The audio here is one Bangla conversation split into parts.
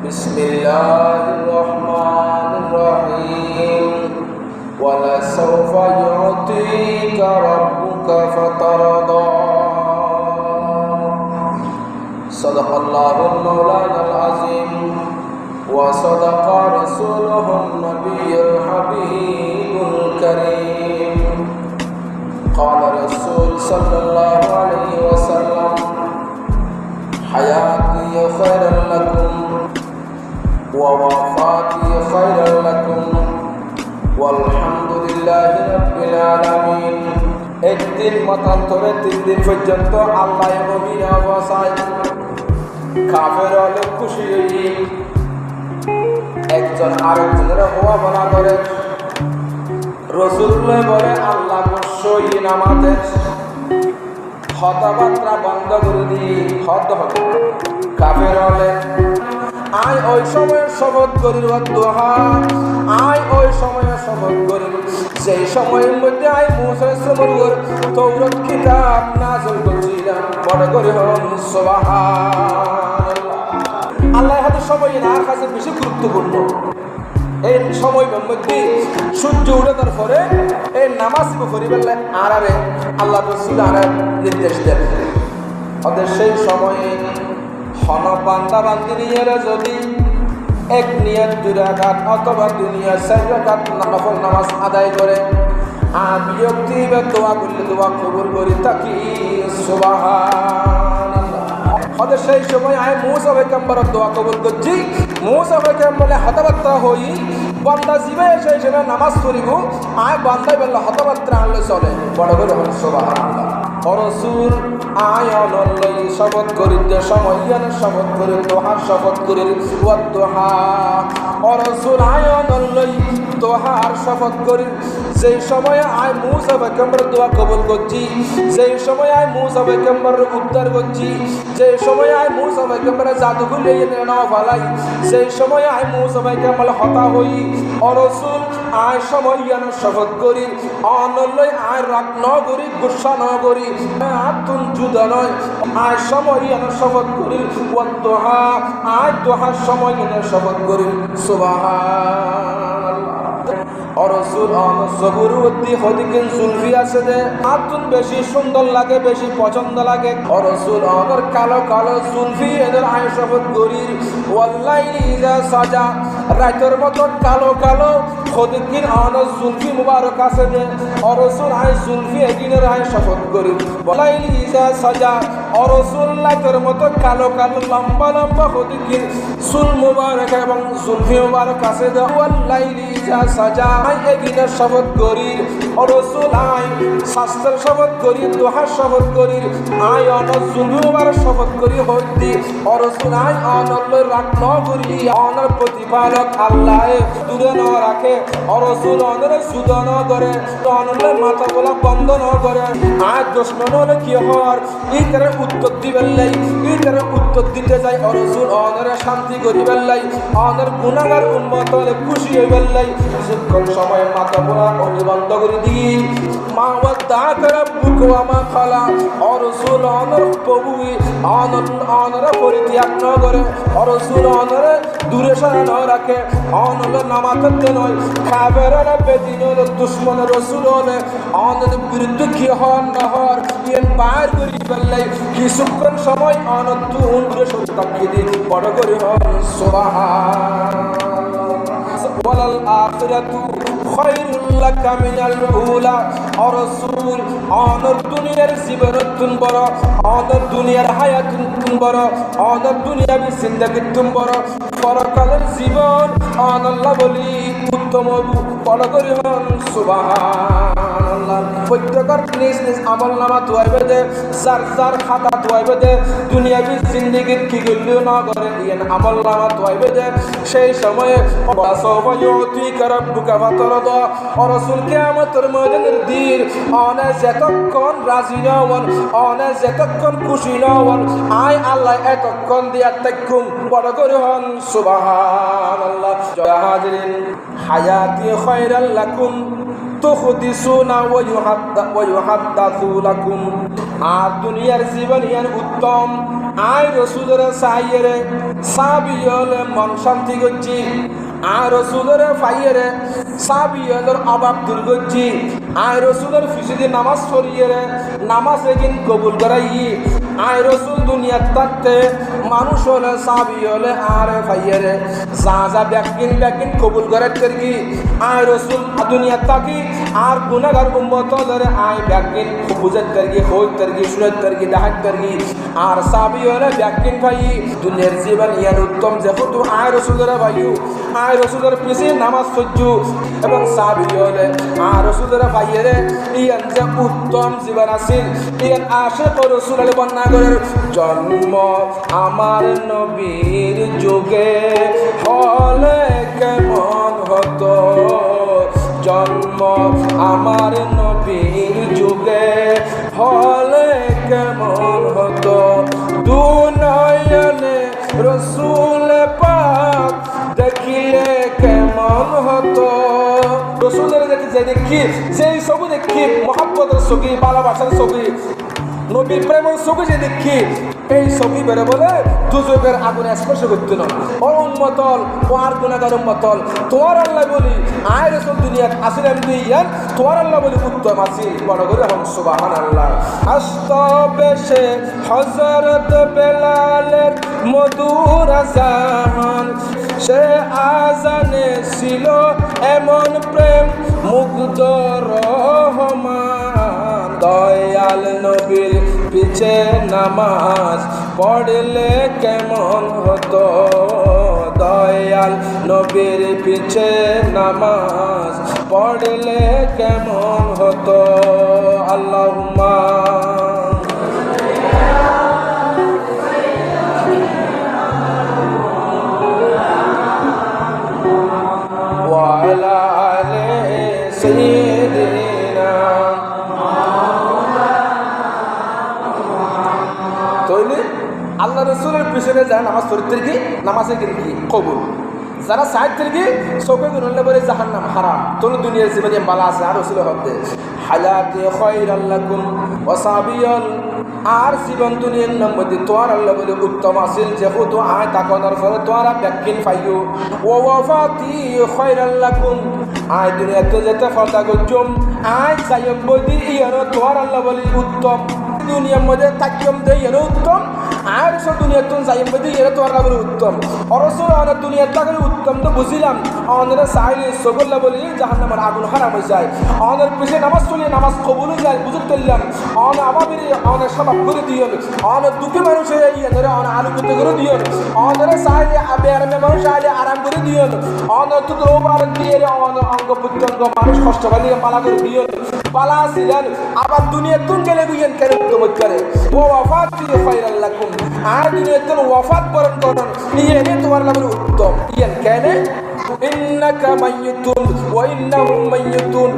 বিসমিল্লাহির রহমানির রহিম ওয়ালাসাউফ ইউতিকা রাব্বুকা ফাতারদা সাদাকাল্লাহুল মাওলানাল আযীম ওয়া সাদাকা রাসূলুহুন নাবিয়্যুল হাবিবুল কারীম ক্বালা রাসূল সাল্লাল্লাহু আলাইহি ওয়াসাল্লাম হায়াতি খায়রাল লাকুম ওয়া ওয়াফাতি খায়রাল লাকুম ওয়ালহামদুলিল্লাহি রাব্বিল আলামিন। একদিন মতান্তরে 3 দিন পর্যন্ত আল্লাহ নবীর অবস্থায় কাফের হলে খুশি হয়ে একজন আরেকজনের হওয়া বলা করে রসুল্লাহ বলে আল্লাহ অবশ্যই আমাদের কথাবার্তা বন্ধ করে দিয়ে হদ হবে কাফের হলে আয় ওই সময় শপথ করি দোহা আয় ওই সময় শপথ করি সেই সময়ের মধ্যে আয় মুসা সমর তৌরাত কিতাব নাযিল করেছিলাম বড় করে হন সুবহানাল্লাহ। আল্লাহ হাতে সময় না কাছে বেশি গুরুত্বপূর্ণ। এই সময়ের মধ্যে সূর্য উঠার পরে এই নামাজ পড়ি বললে আরারে আল্লাহ রাসূল আরার নির্দেশ দেন ওদের সেই সময়ে হন বান্দা বান্দিনীরা যদি এক নিয়ত 2 রাকাত অথবা দুনিয়া 4 রাকাত নফল নামাজ আদায় করে আর বিরক্তি বা দোয়া করলে দোয়া কবুল করি তাকি সুবহানাল্লাহ। ওদের সেই সময় আয় মুসা পয়গম্বর দোয়া কবুল করছি মুসা পয়গম্বর হতবাত্রা হই বান্দা জীবে সেই সময় নামাজ পড়িব আয় বান্দাই বললে হতবাত্রা আনলে চলে বড় করে হন সুবহানাল্লাহ। রসুল আয়নল্লাই শপথ করি যে সময় শপথ করি দোহার শপথ করি দোহা রসুল আয়নল্লাই দোহার শপথ করি যেই সময় আয় মুসা পয়গম্বর দোয়া কবুল করছি যেই সময় আয় মুসা পয়গম্বর উদ্ধার করছি যেই সময় আয় মুসা পয়গম্বর জাদুগুলি নেওয়া ফালাই সেই সময় আয় মুসা পয়গম্বর হতা হই রসুল আয় সময় শপথ করি অনল্লাই আয় রাগ ন করি গুসা ন করি আতুন জুদা নয় আয় সময় শপথ করি দোহা আয় দোহার সময় শপথ করি সুবহানাল্লাহ। রসুল সবুরউদ্দি হদিকিন জুলফি আছে যে আতুন বেশি সুন্দর লাগে বেশি পছন্দ লাগে রসুল আমার কালো কালো জুলফি এদের আয় শপথ করি ওয়াল্লাইলি ইযা সাজা রাতের মতো কালো কালো হদিকিন আনস জুলফি মুবারক আছে যে রসুল আয় জুলফি এদিনের আয় শপথ করি ওয়াল্লাইলি ইযা সাজা রসুল রাতের মতো কালো কালো লম্বা লম্বা হদিকিন চুল মুবারক এবং জুলফি মুবারক আছে যে ওয়াল্লাইলি ইযা সাজা এদিনের শপথ করি রসুল আয় শাস্ত্রের শপথ করি দোহার শপথ করি আয় অনস জুলফি মুবারক শপথ করি হইতি রসুল আয় অনল্য রাখ ন করি অনর প্রতিপালক আল্লাহ দূরে ন রাখে রসুল অনর সুদ ন করে অনল্য মাথা বলা বন্ধ ন করে আয় দুশ্মন হলে কি হওয়ার এই তারা উত্তর দিবেন লাই এই তারা উত্তর দিতে যায় রসুল অনরে শান্তি করিবেন লাই অনর গুনাহগার উম্মত হলে খুশি হইবেন লাই কিছুক্ষণ সময় মাথা বলা বন্ধ করে দিই মা ওয়াদা করে বুক আমা খালা রসুল অনর প্রভু অনর পরিত্যাগ ন করে রসুল অনর দূরে সরে ন রাখে অনর নামাতে নয় কাফেররা বেদিন হলে দুশ্মন রসুল হলে অনর বিরুদ্ধে কি হন না হর ইন বাইর করি বললাই কিছুক্ষণ সময় অনর তুন দূরে সরে তাকিয়ে দিই বড় করে হন সুবহানাল্লাহ। ওয়ালাল আখিরাতু খায়রুল লাকা মিনাল উলা রসুল অনর দুনিয়ার জীবন বড় অনর দুনিয়ার হায়াত বড় অনর দুনিয়াবি জিন্দেগি বড় পরকালের জীবন আল্লাহ বলি উত্তম বড় করে হন সুবহানাল্লাহ। প্রত্যেকের নিজ নিজ আমল নামা ধোয়াইবে দে যার যার খাতা ধোয়াইবে দে দুনিয়াবি জিন্দেগির কি গল্য না করে ইয়েন আমল নামা ধোয়াইবে দে সেই সময়ে রসুল কিয়ামতের ময়দানের দিন অনে যেতক্ষণ রাজি নন অনে যেতক্ষণ খুশি নন আয় আল্লাহ এতক্ষণ দিয়া তাকুম বড় করে হন সুবহানাল্লাহ। হাজিরিন হায়াতি খায়রাল লাকুম তুহদিসুনা ওয়া ইউহাদ্দাসু লাকুম আর দুনিয়ার জীবন ইয়ান উত্তম আয় রসুলের সাইয়েরে সাবিয়লে মন শান্তি করছি, আয় রসুলের ফাইয়েরে সাবিয়লের অভাব দূর করছি, আয় রসুলের ফিসিদি নামাজ পড়িয়ে নামাজ এগিন কবুল করাই, আয় রসুল দুনিয়ার থাকতে মানুষ হলে সাবি হলে আর ভাইয়েরে যা যা ব্যাকিন কবুল করার কি, আয় রসুল দুনিয়ার থাকি আর গুনাহগার উম্মত ধরে আয় ব্যাকিন বুঝার কি হই কি শুনার কি দেখার কি, আর সাবি হলে ব্যাকিন ভাই দুনিয়ার জীবন ইয়ার উত্তম যেহেতু আয় রসুলের ভাইও আয় রসুলের পিছিয়ে নামাজ সহ্য এবং সাবি হলে আর রসুলের ভাইয়েরে ইয়ান যে উত্তম জীবন আছে ইয়ান আশেক রসুল আলী বন্যাগরের জন্ম আমার নবীর যুগে হলে কেমন হতো, জন্ম আমার নবীর যুগে হলে কেমন হতো, দুনয়নে রসুল পাক দেখিলে কেমন হতো। রসুলের দেখি যেই ছবি দেখি মহাব্বতের ছবি ভালোবাসার ছবি নবীর প্রেমের ছবি যে দেখি এই ছবি বেড়ে বলে দুজকের আগুনে স্পর্শ করতে না ও উম্মতল ও আর গুনাহগার উম্মতল তোমার আল্লাহ বলি আয় রসুল দুনিয়াত আসিলেন দিয়ান তোমার আল্লাহ বলি উত্তম আসিল বড় করে হম সুবহানাল্লাহ। আস্তবেশে হযরত বেলালের মধুর আযান সে আজানে ছিল এমন প্রেম মুগ্ধ রহমান, দয়াল নবীর পিছে নামাজ পড়লে কেমন হতো, দয়াল নবীর পিছে নামাজ পড়লে কেমন হতো। আল্লাহুম্মা ওয়া আলা আলি সাইয়্যিদিনা। তাইলে আল্লাহ রসুলের পিছনে যায় নামাজ পড়তে কি নামাজে কি কবুল, যারা সাহিত্যের কি চোখে গুনলে বলে জাহান্নাম হারাম তোর দুনিয়ার জীবনে বালা আছে আর রসুলের হতে হায়াতে খায়রাল লাকুম ওয়া সাবিয়াল আর জীবন দুনিয়ার মধ্যে তোমার আল্লাহ বলে উত্তম আসিল যেহেতু আয় তাকানোর ফলে তোমারা ব্যাকিন পাইও, ও ওয়াফাতি খায়রাল লাকুম আয় দুনিয়াতে যেতে ফলতা গজম আয় যাইম বদি ইয়ানো তোমার আল্লাহ বলে উত্তম, দুনিয়ার মধ্যে তাকিম দেই এর উত্তম আর সব দুনিয়ার তুন যাইম বদি এর তোমার আল্লাহ বলে উত্তম, অরসুল অনেক দুনিয়ার তাকে উত্তম তো বুঝিলাম অনেক চাইলে সগল্লা বলি জাহান্নামের আগুন হারাম হয়ে যায়, অনেক পিছিয়ে নামাজ চলিয়ে নামাজ কবুল হয়ে যায় বুঝতে পারলাম, অনেক আবাবির অনেক সবাব করে দিও, অনেক দুঃখী মানুষ হয়ে ইয়ে ধরে অনেক আলোকিত করে দিও, অনেক চাইলে আরামে মানুষ চাইলে আরাম করে দিও, অনেক তো রোবার দিয়ে অনেক অঙ্গ প্রত্যঙ্গ মানুষ কষ্ট পালিয়ে পালা করে দিও, পালা আসিলেন আবার দুনিয়ার তুন গেলে বুঝেন কেন উত্তম করে ও ওয়াফাত দিয়ে খায়রাল লাকুম আর দুনিয়ার তুন ওয়াফাত বরণ করুন ইয়ে তোমার লাগবে উত্তম ইয়েন কেন ইন্নাকা মাইয়িতুন ওয়া ইন্নাহুম মাইয়িতুন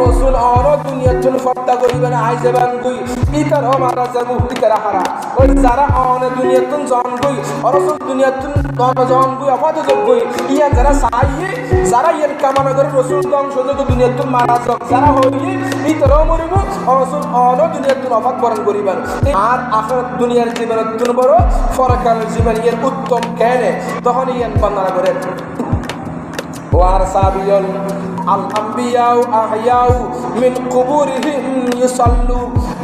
রাসূল আর দুনিয়ার তুন ফত্তা করিবেন আইজাবান কই ইতার মারা যাবো ইতার হারা ওই যারা অন দুনিয়ার তুন জন কই রাসূল দুনিয়ার তুন জন কই আপাত কই ইয়া যারা সাইয়ে যারা ইয়ের কামনা করে রাসূল ধ্বংস তো দুনিয়ার তুন মারা যাক যারা হইয়ে ইতার মরিব রাসূল আর দুনিয়ার তুন ওয়াফাত বরণ করিবেন আর আখিরাত দুনিয়ার জীবনের তুন বড় পরকালের জীবন এর উত্তম কেন তখন ইয়ান বর্ণনা করে ওয়ার সাবিয়ল আল আম্বিয়াউ আহয়াউ মিন কুবুরিহিম ইউসাল্লু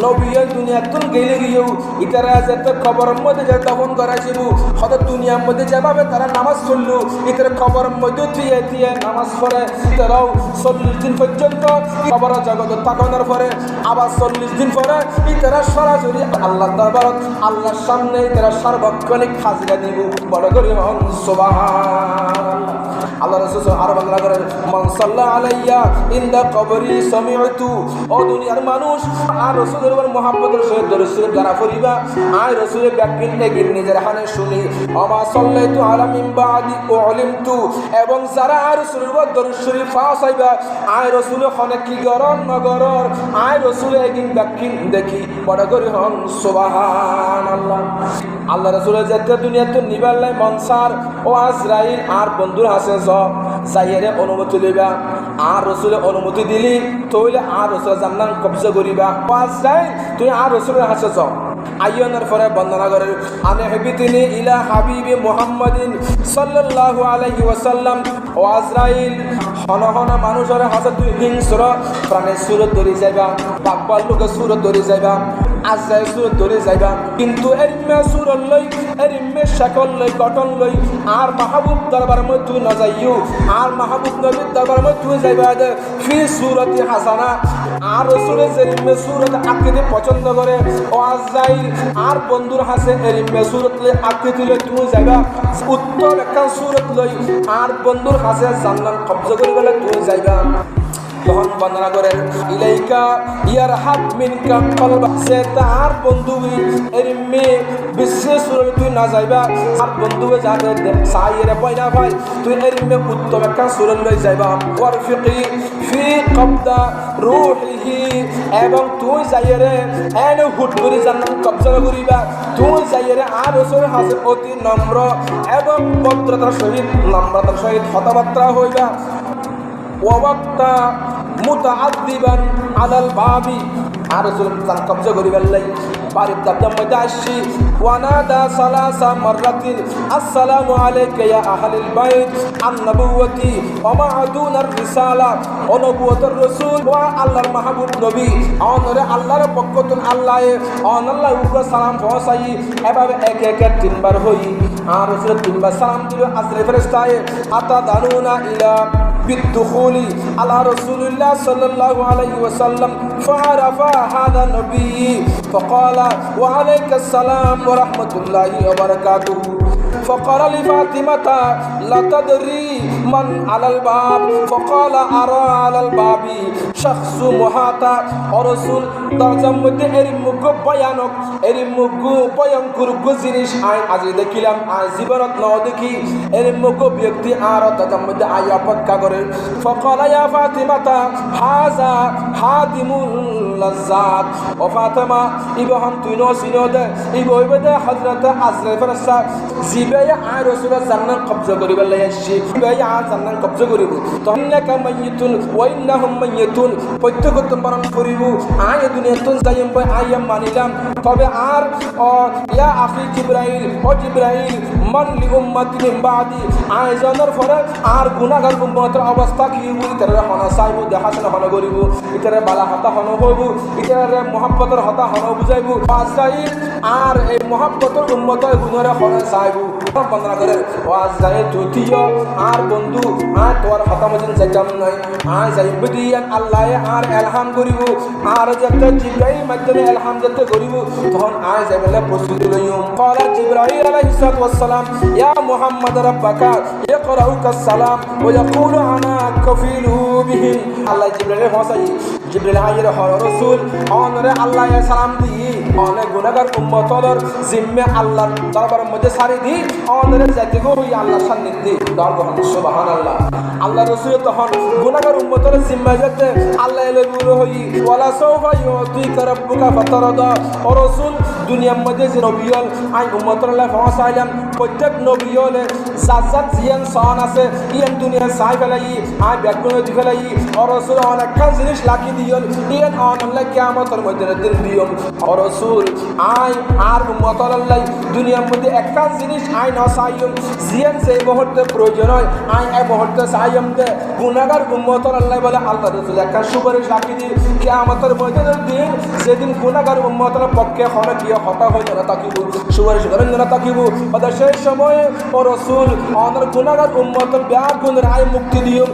নবিয়্য দুনিয়াতুন গেলে গিয়েও ইতারা যেতে কবরের মধ্যে যে দফন করা ছিল হয়তো দুনিয়ার মধ্যে যেভাবে তারা নামাজ পড়লো ইতারা কবরের মধ্যে দিয়ে নামাজ পড়ে ইতারাও 40 দিন পর্যন্ত কবরের জগতে থাকানোর পরে আবার 40 দিন পরে ইতারা সরাসরি আল্লাহর দরবারত আল্লাহর সামনে ইতারা সার্বক্ষণিক হাজিরা দিব বড় করে সুবহানাল্লাহ। আল্লাহ রাসূল আরো বাংলা করে মান সাল্লা আলাইয়া ইনদা কবরি সামিউতু ও দুনিয়ার মানুষ আর রাসূলের উপর মুহাব্বতের সহিত দরুদ শরীফ যারা পড়িবা আয় রাসূলের ব্যাখ্যা নিজের হানে শুনি আমা সাল্লাতু আলা মিন বাদি উলিমতু এবং যারা আর রাসূলের উপর দরুদ শরীফ ফাসাইবা আয় রাসূলের হনে কি গরম নগরর আয় রাসূলের একদিন ব্যাখ্যা দেখি বড় করে হন সুবহানাল্লাহ। আল্লাহ রাসূলের যেতে দুনিয়াতে নিবাল্লাই মনসার ও আজরাইল আর বন্ধুর হাসে যাইয়েরে অনুমতি লইবা আর রসুলের অনুমতি দিলি তইলে আর রসুলের জান্নাত কবজা করিবা আজরাইল তুই আর রসুলের হাসে যাও আইয়নের পরে বন্দনা করে আনে হাবিতিনি ইলা হাবিবি মুহাম্মাদিন সাল্লাল্লাহু আলাইহি ওয়াসাল্লাম। ও আজরাইল হন হন মানুষের হাতে তুই হিংস্র প্রাণের সুরত ধরে যাইবা, বাপ্পার লোকের সুরত ধরে যাইবা, আজরাইল সুরত ধরে যাইবা, কিন্তু এরিমে সুরত লই এরিমে শাকল লই গঠন লই আর মাহবুব দরবার মধ্যে তুই না যাইও, আর মাহবুব নবীর দরবার মধ্যে তুই যাইবা ফি সুরতি হাসানা। আর রসুলের এরিমে সুরত আকৃতি পছন্দ করে ও আজরাইল আর বন্ধুর হাসে এরিমে সুরত লই আকৃতি লই তুই যাইবা উত্তম একটা সুরত লই আর বন্ধুর হাসে জান্নাত কবজা করে বলে তুই যাইবা। তখন বন্দনা করেন ইলাইকা ইয়ার হাত মিনকা কলবা, সে তার বন্ধু এরিমে বিশেষ সুরত তুই না যাইবা আর বন্ধু যাবে সাইরে পয়না ভাই তুই এরিমে উত্তম একটা সুরত লই যাইবা। ওয়ারফিকি ফি কবদা রূহিহি, এবং তুই যাইরে এনে হুট করে জান্নাত কবজা করিবা। তুই যাইরে আর রসুলের হাসে অতি নম্র এবং ভদ্রতার সহিত নম্রতার সহিত কথাবার্তা হইবা। ওয়াক্তা মুতাআদ্দিবান আলাল বাবি, আর রসুল কবজা করিবার লাই বাড়ির দাবদার মধ্যে আসছি। ওয়ানাদা সালাসা মাররাতিন আসসালামু আলাইকা ইয়া আহলিল বাইত আন-নবুওয়াতি ওয়া মা'দুনার রিসালা, ও নবুয়তের রাসূল ওয়া আল্লাহর মাহবুব নবী অনরে আল্লাহর পক্ষ থেকে আল্লাহে অনাল্লাহ উপরে সালাম পৌঁছাই। এভাবে এক এক তিনবার হই আর রসুল তিনবার সালাম দিল। আজরাইল ফেরেশতায়ে আতাদানুনা ইলা বিদ্দুখুলি আলা রাসূলিল্লাহ সাল্লাল্লাহু আলাইহি ওয়াসাল্লাম ফাআরাফা হাযা নবী ফাকালা ওয়া আলাইকাস সালাম ওয়া রাহমাতুল্লাহি ওয়া বারাকাতুহু। فقال لفاطمة لا تدري من على الباب فقال أرى على الباب شخص محاطة। ورسول দরজার মধ্যে এরি মুগ্ধ ভয়ানক এরি মুগ্ধ ভয়ঙ্কর জিনিস আই আজি দেখিলাম, আই জীবনত ন দেখি এরি মুগ্ধ ব্যক্তি আর দরজার মধ্যে আই অপেক্ষা করে। فقال يا فاطمة هذا خادم اللذات। ও ফাতেমা ইবহাম তুই নসিনো দে ইবইবদে হযরত আজরাইল ফেরেশতা জিবাইয়া আই রাসূলের জান্নাত কবজা করিবার লাগি আসি, জিবাইয়া আই জান্নাত কবজা করিব। তন্নাকা মাইয়িতুন ওয়া ইন্নাহুম মাইয়িতুন, প্রত্যেক মরণ করিব। আই দুনিয়াতুন যাইম বই আইয়াম মানিলাম, তবে আর ইয়া আখি জিবরাইল ও জিবরাইল মান লি উম্মতি মিন বাদি, আই জানার পরে আর গুনাহগার উম্মতের অবস্থা কি হইব ইতারে হনা চাইব, দেখাশোনা হনা করিব, ইতারে বালা হতা হনা হইব, ইতারে মুহাব্বতের হতা হনা বুঝাইব। আজরাইল আর এই মুহাব্বতের উম্মতের গুনারে হনা চাইব। বন্দনা করে ও আজরাইল তুই আর বন্ধু আর তোর হতা মদিন যাইতাম নাই, আই যাইব দিয়ান আল্লাহ আর এলহাম করিব আর যাতে জিবরাইল মাধ্যমে এলহাম যাতে করিব। তখন আই যাইবলে প্রস্তুতি লইম। ক্বালা জিবরাইল আলাইহিস সালাতু ওয়াস সালাম ইয়া মুহাম্মদ রাব্বাকা ইয়াকরাউকাস সালাম ওয়া ইয়াকুলু আনা কাফিলু বিহিম। আল্লাহ জিবরাইল হসাই জিবরাইল আইরে হর রাসূল অনরে আল্লাহ সালাম দি অনেক গুনাহগার উম্মতর জিম্মে আল্লাহর দরবারের মধ্যে সারি দি অনরে যাইতে গো হই আল্লাহর সান্নিধ্যে দরগহ। সুবহানাল্লাহ। আল্লাহ রাসূল তখন গুনাহগার উম্মতর জিম্মে যাতে আল্লাহ এলে বলে হই ওয়ালা সাওফা ইউতিকা রাব্বুকা ফাতারদা। ও রাসূল দুনিয়ার মধ্যে যে নবীল আই উম্মতর লা ফাসাইলাম প্রত্যেক নবীলে জাজাত জিয়ান সান আছে ইয়ান দুনিয়া সাই ফেলাই আই ব্যাকগ্রাউন্ডে দি ফেলাই। ও রাসূল অনেক জিনিস লাগি দিয়ল ইয়ান আল্লাহ কিয়ামতের মধ্যে দিন দিয়ম। ও রাসূল আই আর উম্মতর আল্লাহ দুনিয়ার মধ্যে একটা জিনিস আই না সাইয়ম জিয়ান সেই মুহূর্তে প্রয়োজন হয় আই এই মুহূর্তে সাইয়ম দে গুনাহগার উম্মতর আল্লাহ বলে আল্লাহ রাসূল একটা সুপারিশ লাগি দি কিয়ামতের মধ্যে দিন যেদিন গুনাহগার উম্মতর পক্ষে হনে কি হতা হই না তাকিব সুপারিশ করেন না তাকিব। ওদা সেই সময়ে ও রাসূল অনর গুনাহগার উম্মতর ব্যাগ গুনার আই মুক্তি দিও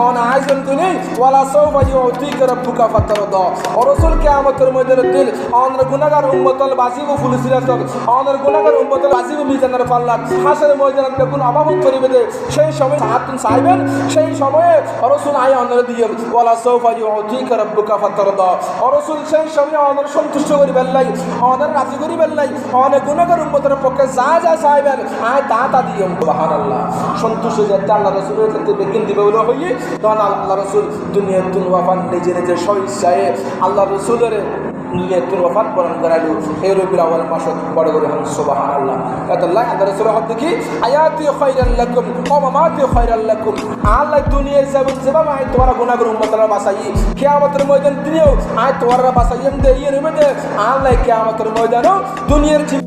অন আইজন তুমি ওয়ালা সাওফা ইউতিকা রাব্বুকা ফাতারদা। ও রাসূল কিয়ামতের মধ্যে দিন অনর গুনাহগার উম্মতর বাজিব ফুলসিরাত অনর গুনাহগার উম্মতর বাজিব মিজানের পাল্লা হাসরের ময়দানে দেখুন অবাবত করিবে দে সেই সময় হাতুন সাইবেন সেই সময়ে ও রাসূল আই অনর দিও ওয়ালা সাওফা ইউতিকা রাব্বুকা ফাতারদা। ও রাসূল সেই সময় অনর সন্তুষ্ট করিবেন লাই অনর রাজি করিবেন লাই অনেক গুনাহগার উম্মতের পক্ষে যা যা চাইবেন আয় তা তা দিও। সুবহানাল্লাহ। সন্তুষ্ট যাতে আল্লাহ রাসূলের কাছে বেকিন দিবে বলে হইয়ে তখন আল্লাহ রাসূল দুনিয়ার তুন ওয়াফান নিজে নিজে স্বইচ্ছায় আল্লাহ রাসূলের দুনিয়া তুর ওফাত বরণ করাইলো এই রবিউল আউয়াল মাসত বড় করে হন সুবহানাল্লাহ আল্লাহ আল্লাহ রাসূল হক দেখি আয়াতি খায়রাল লাকুম ওয়া মামাতি খায়রাল লাকুম আল্লাহ দুনিয়ার জীবন যেভাবে আয় তোমরা গুনাহগার উম্মতরা বাঁচাই কিয়ামতের ময়দান দিনেও আয় তোমরা বাঁচাইম দে ইয়ে রবে আল্লাহ কিয়ামতের ময়দানও দুনিয়ার